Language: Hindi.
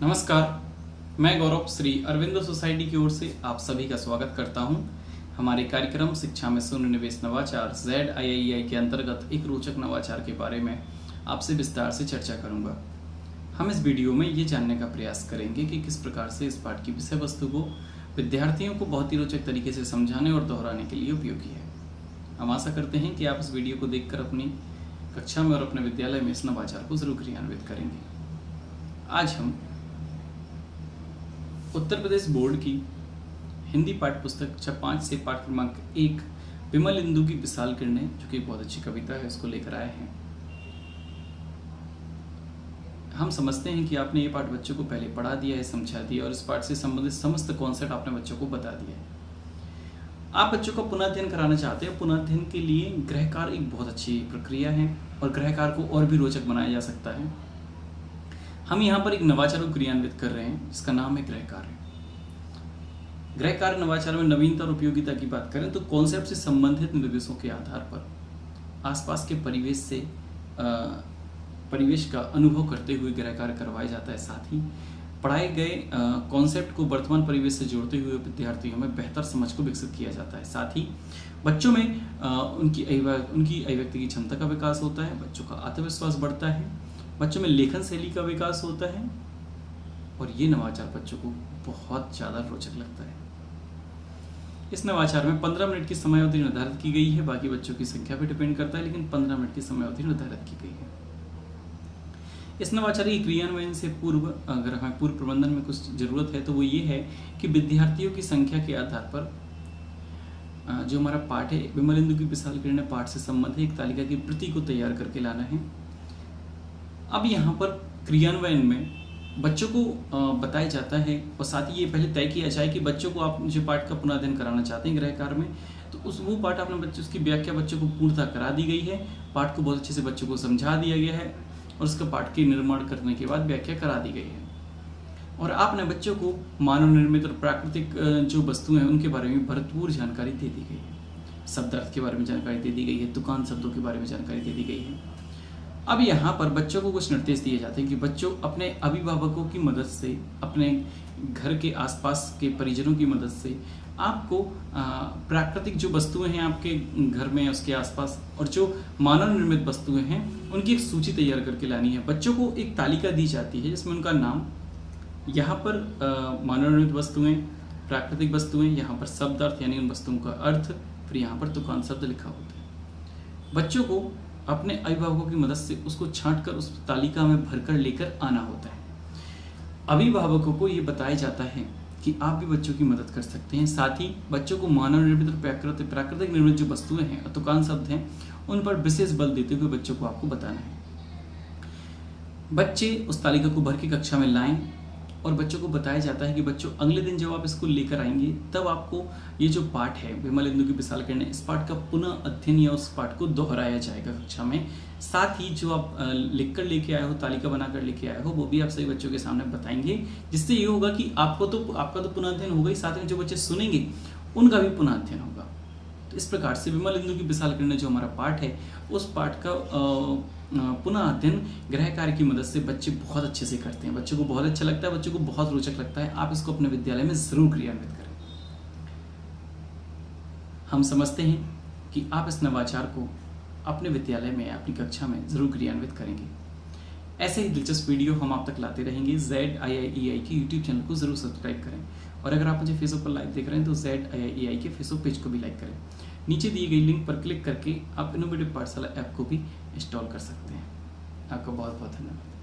नमस्कार, मैं गौरव श्री अरविंदो सोसाइटी की ओर से आप सभी का स्वागत करता हूं। हमारे कार्यक्रम शिक्षा में शून्य निवेश नवाचार ZIIEI के अंतर्गत एक रोचक नवाचार के बारे में आपसे विस्तार से चर्चा करूंगा। हम इस वीडियो में ये जानने का प्रयास करेंगे कि किस प्रकार से इस पाठ की विषय वस्तु को विद्यार्थियों को बहुत ही रोचक तरीके से समझाने और दोहराने के लिए उपयोगी है। हम आशा करते हैं कि आप इस वीडियो को देखकर अपनी कक्षा में और अपने विद्यालय में इस नवाचार को जरूर क्रियान्वित करेंगे। आज हम उत्तर प्रदेश बोर्ड की हिंदी पाठ्य पुस्तक कक्षा 5 से पाठ क्रमांक 1 विमल इंदु की विशाल किरणें, जो कि एक बहुत अच्छी कविता है, उसको लेकर आए हैं। हम समझते हैं कि आपने ये पाठ बच्चों को पहले पढ़ा दिया है, समझा दिया और इस पाठ से संबंधित समस्त कॉन्सेप्ट आपने बच्चों को बता दिया है। आप बच्चों का पुनः अध्ययन कराना चाहते हैं। पुनः अध्ययन के लिए गृह कार्य एक बहुत अच्छी प्रक्रिया है और गृह कार्य को और भी रोचक बनाया जा सकता है। हम यहाँ पर एक नवाचार को क्रियान्वित कर रहे हैं जिसका नाम है गृह कार्य। गृह कार्य नवाचार में नवीनता और उपयोगिता की बात करें तो कॉन्सेप्ट से संबंधित निर्देशों के आधार पर आसपास के परिवेश का अनुभव करते हुए गृह कार्य करवाया जाता है। साथ ही पढ़ाए गए कॉन्सेप्ट को वर्तमान परिवेश से जोड़ते हुए विद्यार्थियों में बेहतर समझ को विकसित किया जाता है। साथ ही बच्चों में उनकी अभिव्यक्ति की क्षमता का विकास होता है, बच्चों का आत्मविश्वास बढ़ता है, बच्चों में लेखन शैली का विकास होता है और ये नवाचार बच्चों को बहुत ज़्यादा रोचक लगता है। इस नवाचार में 15 मिनट की समय अवधि निर्धारित की गई है। बाकी बच्चों की संख्या पे डिपेंड करता है, लेकिन 15 मिनट की समय अवधि निर्धारित की गई है। इस नवाचार की क्रियान्वयन से पूर्व अगर हमें पूर्व प्रबंधन में कुछ जरूरत है तो वो ये है कि विद्यार्थियों की संख्या के आधार पर जो हमारा पाठ है विमल इंदु की विशाल किरणें पाठ से संबंधित एक तालिका की प्रति को तैयार करके लाना है। अब यहाँ पर क्रियान्वयन में बच्चों को बताया जाता है और साथ ही ये पहले तय किया जाए कि बच्चों को आप जो पाठ का पुनः अध्ययन कराना चाहते हैं गृह कार्य में, तो वो पाठ आपने बच्चों उसकी व्याख्या बच्चों को पूर्णतः करा दी गई है। पाठ को बहुत अच्छे से बच्चों को समझा दिया गया है और उसका पाठ के निर्माण करने के बाद व्याख्या करा दी गई है। और आपने बच्चों को मानव निर्मित और प्राकृतिक जो वस्तुएं हैं उनके बारे में भरपूर जानकारी दे दी गई है। शब्दार्थ के बारे में जानकारी दे दी गई है, तुकान शब्दों के बारे में जानकारी दे दी गई है। अब यहाँ पर बच्चों को कुछ निर्देश दिए जाते हैं कि बच्चों अपने अभिभावकों की मदद से, अपने घर के आसपास के परिजनों की मदद से आपको प्राकृतिक जो वस्तुएं हैं आपके घर में उसके आसपास और जो मानव निर्मित वस्तुएं हैं उनकी एक सूची तैयार करके लानी है। बच्चों को एक तालिका दी जाती है जिसमें उनका नाम, यहाँ पर मानव निर्मित वस्तुएं, प्राकृतिक वस्तुएं, यहाँ पर शब्दार्थ यानी उन वस्तुओं का अर्थ, फिर यहाँ पर तुकान शब्द लिखा होता है। बच्चों को अपने अभिभावकों की मदद से उसको छांटकर उस तालिका में भरकर लेकर आना होता है। अभिभावकों को ये बताया जाता है कि आप भी बच्चों की मदद कर सकते हैं। साथ ही बच्चों को मानव निर्मित और प्राकृतिक निर्मित जो वस्तुएं हैं, तुकान शब्द हैं, उन पर विशेष बल देते हुए बच्चों को आपको बताना है। बच्चे उस तालिका को भर के कक्षा में लाएं और बच्चों को बताया जाता है कि बच्चों अगले दिन जब आप इसको लेकर आएंगे तब आपको ये जो पाठ है विमल इंदु की विशाल किरणें, इस पाठ का पुनः अध्ययन या उस पाठ को दोहराया जाएगा कक्षा में। साथ ही जो आप लिखकर लेके आए हो, तालिका बनाकर लेके आए हो, वो भी आप सभी बच्चों के सामने बताएंगे, जिससे ये होगा कि आपका तो पुनः अध्ययन होगा ही, साथ में जो बच्चे सुनेंगे उनका भी पुनः अध्ययन होगा। तो इस प्रकार से विमल इंदु की विशाल किरणें जो हमारा पाठ है उस पाठ का पुनः अध्ययन गृह कार्य की मदद से बच्चे बहुत अच्छे से करते हैं। बच्चों को बहुत अच्छा लगता है, बच्चों को बहुत रोचक लगता है। आप इसको अपने विद्यालय में जरूर क्रियान्वित करें। हम समझते हैं कि आप इस नवाचार को अपने विद्यालय में, अपनी कक्षा में जरूर क्रियान्वित करेंगे। ऐसे ही दिलचस्प वीडियो हम आप तक लाते रहेंगे। ZIIEI के यूट्यूब चैनल को जरूर सब्सक्राइब करें और अगर आप मुझे फेसबुक पर लाइव देख रहे हैं तो ZIIEI के फेसबुक पेज को भी लाइक करें। नीचे दिए गई लिंक पर क्लिक करके आप इनोवेटिव पाठशाला ऐप को भी इंस्टॉल कर सकते हैं। आपका बहुत बहुत धन्यवाद।